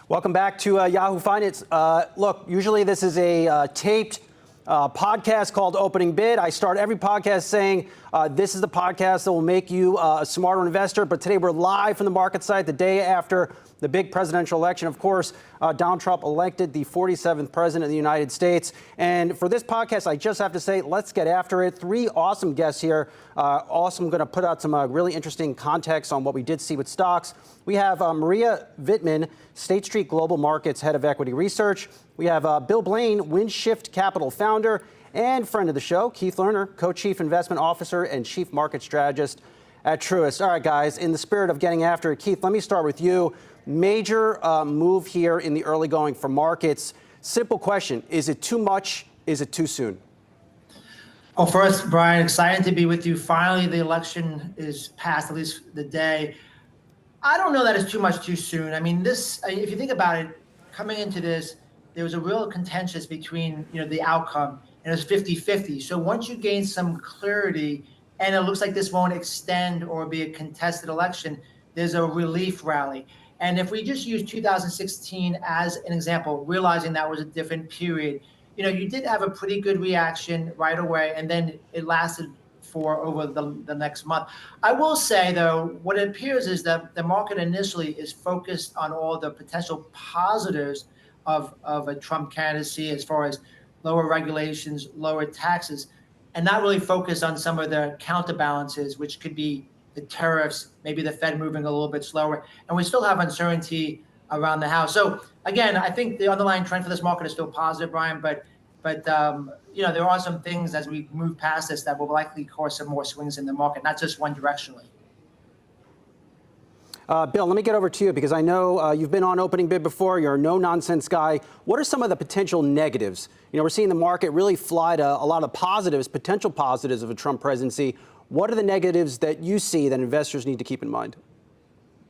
Welcome back to Yahoo Finance. Look, usually this is a taped podcast called Opening Bid. I start every podcast saying this is the podcast that will make you a smarter investor. But today we're live from the market site the day after the big presidential election. Of course, Donald Trump elected the 47th president of the United States. And for this podcast, I just have to say, let's get after it. Three awesome guests here. Awesome. Going to put out some really interesting context on what we did see with stocks. We have Marija Veitmane, State Street Global Markets Head of Equity Research. We have Bill Blain, Windshift Capital founder and friend of the show, Keith Lerner, Co-Chief Investment Officer and Chief Market Strategist at Truist. All right, guys, in the spirit of getting after it, Keith, let me start with you. Major move here in the early going for markets. Simple question. Is it too much? Is it too soon? Well, first, Brian, excited to be with you. Finally, the election is passed, at least the day. I don't know that it's too much too soon. I mean, this, if you think about it, coming into this, there was a real contentious between, the outcome, and it was 50-50. So once you gain some clarity, and it looks like this won't extend or be a contested election, there's a relief rally. And if we just use 2016 as an example, realizing that was a different period, you did have a pretty good reaction right away, and then it lasted for over the next month. I will say, though, what it appears is that the market initially is focused on all the potential positives of a Trump candidacy as far as lower regulations, lower taxes, and not really focused on some of the counterbalances, which could be the tariffs, maybe the Fed moving a little bit slower, and we still have uncertainty around the House. So again, I think the underlying trend for this market is still positive, Brian, but there are some things as we move past this that will likely cause some more swings in the market, not just one directionally. Bill, let me get over to you because I know you've been on Opening Bid before. You're a no-nonsense guy. What are some of the potential negatives? We're seeing the market really fly to a lot of positives, potential positives of a Trump presidency. What are the negatives that you see that investors need to keep in mind?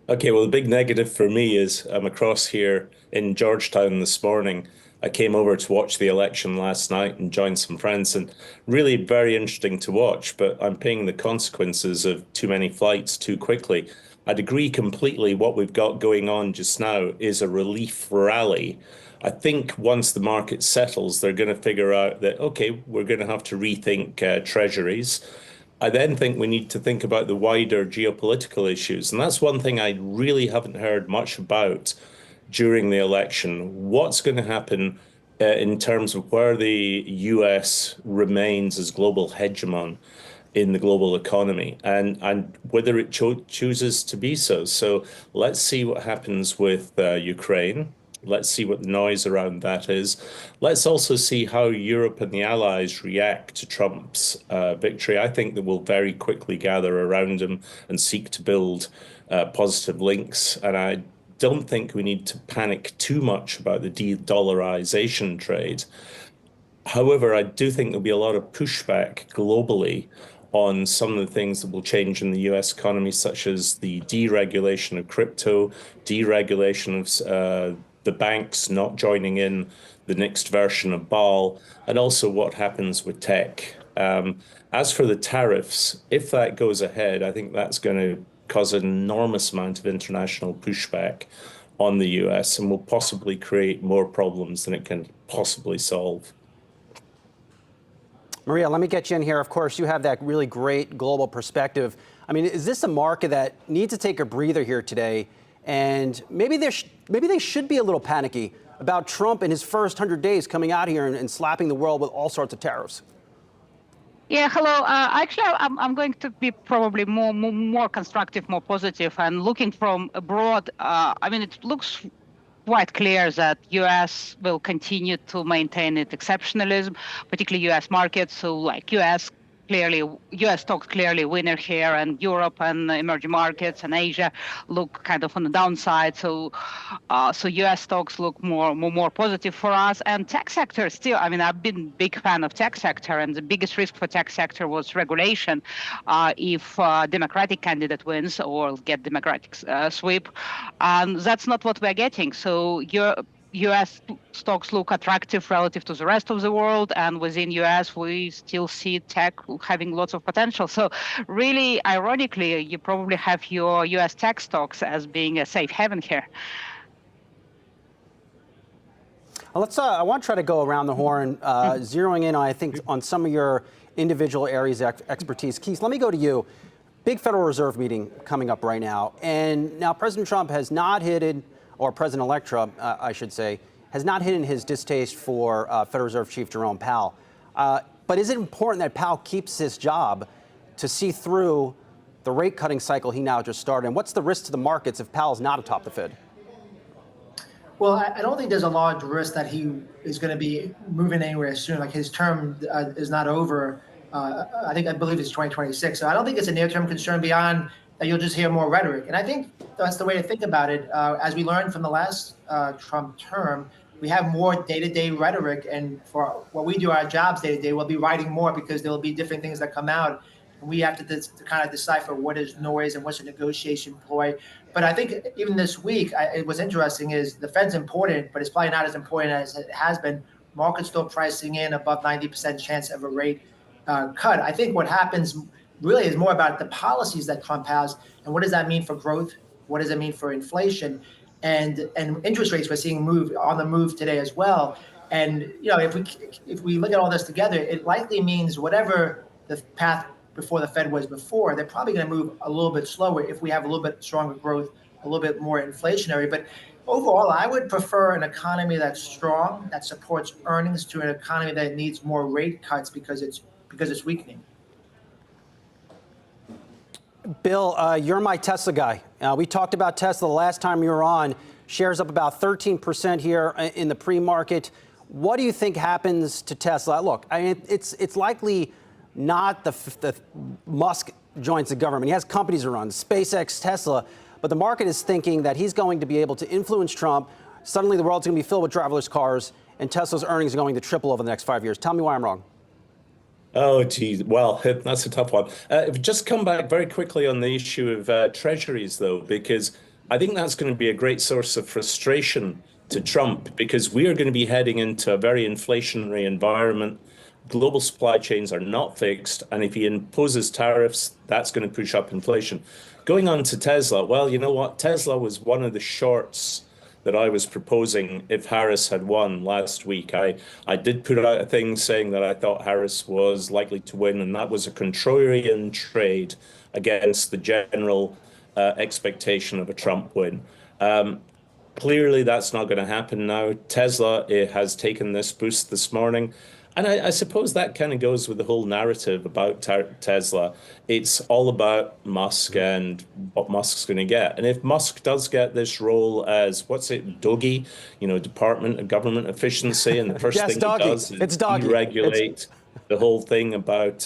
Okay, well, the big negative for me is I'm across here in Georgetown this morning. I came over to watch the election last night and joined some friends, and really very interesting to watch, but I'm paying the consequences of too many flights too quickly. I'd agree completely what we've got going on just now is a relief rally. I think once the market settles, they're going to figure out that, okay, we're going to have to rethink treasuries. I then think we need to think about the wider geopolitical issues. And that's one thing I really haven't heard much about during the election. What's going to happen in terms of where the US remains as global hegemon in the global economy and whether it chooses to be so. So let's see what happens with Ukraine. Let's see what the noise around that is. Let's also see how Europe and the allies react to Trump's victory. I think that we'll very quickly gather around him and seek to build positive links. And I don't think we need to panic too much about the de-dollarization trade. However, I do think there'll be a lot of pushback globally on some of the things that will change in the US economy, such as the deregulation of crypto, deregulation of the banks not joining in the next version of Powell, and also what happens with tech. As for the tariffs, if that goes ahead, I think that's going to cause an enormous amount of international pushback on the US and will possibly create more problems than it can possibly solve. Marija, let me get you in here. Of course, you have that really great global perspective. I mean, is this a market that needs to take a breather here today? And maybe they should be a little panicky about Trump in his first 100 days coming out here and slapping the world with all sorts of tariffs. Yeah, hello. Actually, I'm going to be probably more constructive, more positive, and looking from abroad. I mean, it looks quite clear that U.S. will continue to maintain its exceptionalism, particularly U.S. markets. So, like U.S. stocks clearly winner here, and Europe and emerging markets and Asia look kind of on the downside. So U.S. stocks look more positive for us. And tech sector still, I mean, I've been a big fan of tech sector, and the biggest risk for tech sector was regulation. If Democratic candidate wins or get Democratic sweep, and that's not what we're getting. So U.S. stocks look attractive relative to the rest of the world, and within U.S. we still see tech having lots of potential. So really, ironically, you probably have your U.S. tech stocks as being a safe haven here. I want to try to go around the horn, zeroing in, I think, on some of your individual areas of expertise. Keith, let me go to you. Big Federal Reserve meeting coming up right now. And now President Trump has not hidden, or President-elect Trump, I should say, has not hidden his distaste for Federal Reserve Chief Jerome Powell. But is it important that Powell keeps his job to see through the rate cutting cycle he now just started? And what's the risk to the markets if Powell's not atop the Fed? Well, I don't think there's a large risk that he is going to be moving anywhere soon. Like his term is not over. I believe it's 2026. So I don't think it's a near-term concern beyond that you'll just hear more rhetoric. And I think that's the way to think about it. As we learned from the last Trump term, we have more day-to-day rhetoric. And for what we do, our jobs day-to-day, we'll be writing more because there will be different things that come out. And we have to kind of decipher what is noise and what's a negotiation ploy. But I think even this week, it was interesting is the Fed's important, but it's probably not as important as it has been. Markets still pricing in above 90% chance of a rate cut. I think what happens really is more about the policies that Trump has and what does that mean for growth? What does it mean for inflation? And interest rates we're seeing on the move today as well. And if we look at all this together, it likely means whatever the path before the Fed was before, they're probably going to move a little bit slower if we have a little bit stronger growth, a little bit more inflationary. But overall, I would prefer an economy that's strong, that supports earnings, to an economy that needs more rate cuts because it's weakening. Bill, you're my Tesla guy. We talked about Tesla the last time you were on. Shares up about 13% here in the pre-market. What do you think happens to Tesla? Look, it's likely not the Musk joins the government. He has companies to run, SpaceX, Tesla, but the market is thinking that he's going to be able to influence Trump. Suddenly the world's going to be filled with driverless cars, and Tesla's earnings are going to triple over the next 5 years. Tell me why I'm wrong. Oh, geez. Well, that's a tough one. Just come back very quickly on the issue of treasuries, though, because I think that's going to be a great source of frustration to Trump, because we are going to be heading into a very inflationary environment. Global supply chains are not fixed. And if he imposes tariffs, that's going to push up inflation. Going on to Tesla, well, you know what? Tesla was one of the shorts that I was proposing if Harris had won last week. I did put out a thing saying that I thought Harris was likely to win, and that was a contrarian trade against the general expectation of a Trump win. Clearly, that's not going to happen now. Tesla has taken this boost this morning. And I suppose that kind of goes with the whole narrative about Tesla. It's all about Musk and what Musk's going to get. And if Musk does get this role as, Doggy, Department of Government Efficiency, and the first yes, thing doggy. he does is deregulate the whole thing about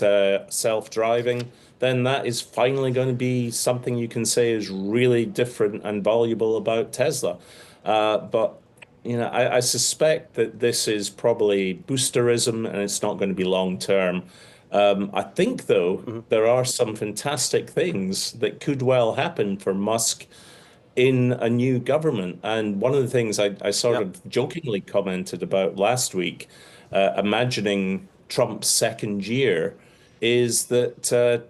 self-driving, then that is finally going to be something you can say is really different and valuable about Tesla. But I suspect that this is probably boosterism and it's not going to be long term. I think, though, there are some fantastic things that could well happen for Musk in a new government. And one of the things I sort of jokingly commented about last week, imagining Trump's second year, is that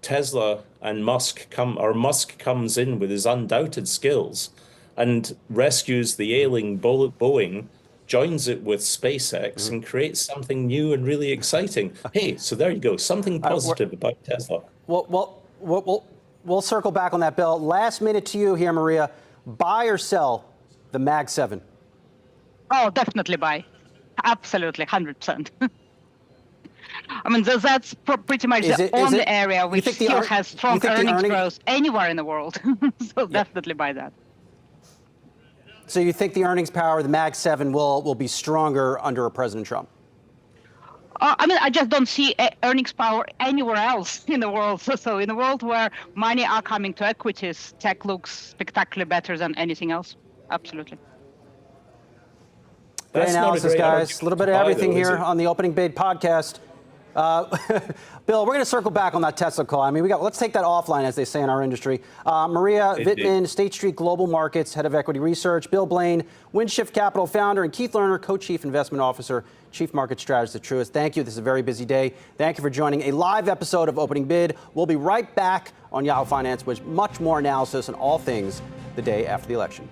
Tesla and Musk comes in with his undoubted skills and rescues the ailing Boeing, joins it with SpaceX, and creates something new and really exciting. Hey, so there you go, something positive about Tesla. We'll circle back on that, Bill. Last minute to you here, Marija. Buy or sell the Mag 7? Oh, definitely buy. Absolutely, 100%. I mean, that's pretty much the only area which still has strong earnings growth anywhere in the world. So definitely buy that. So you think the earnings power of the Mag 7 will be stronger under President Trump? I just don't see earnings power anywhere else in the world. So in a world where money are coming to equities, tech looks spectacularly better than anything else. Absolutely. Great analysis, guys. A little bit of everything here on the Opening Bid podcast. Bill, we're going to circle back on that Tesla call. I mean, let's take that offline, as they say in our industry. Marija Veitmane, State Street Global Markets, Head of Equity Research. Bill Blain, Windshift Capital Founder, and Keith Lerner, Co-Chief Investment Officer, Chief Market Strategist at Truist. Thank you. This is a very busy day. Thank you for joining a live episode of Opening Bid. We'll be right back on Yahoo Finance with much more analysis on all things the day after the election.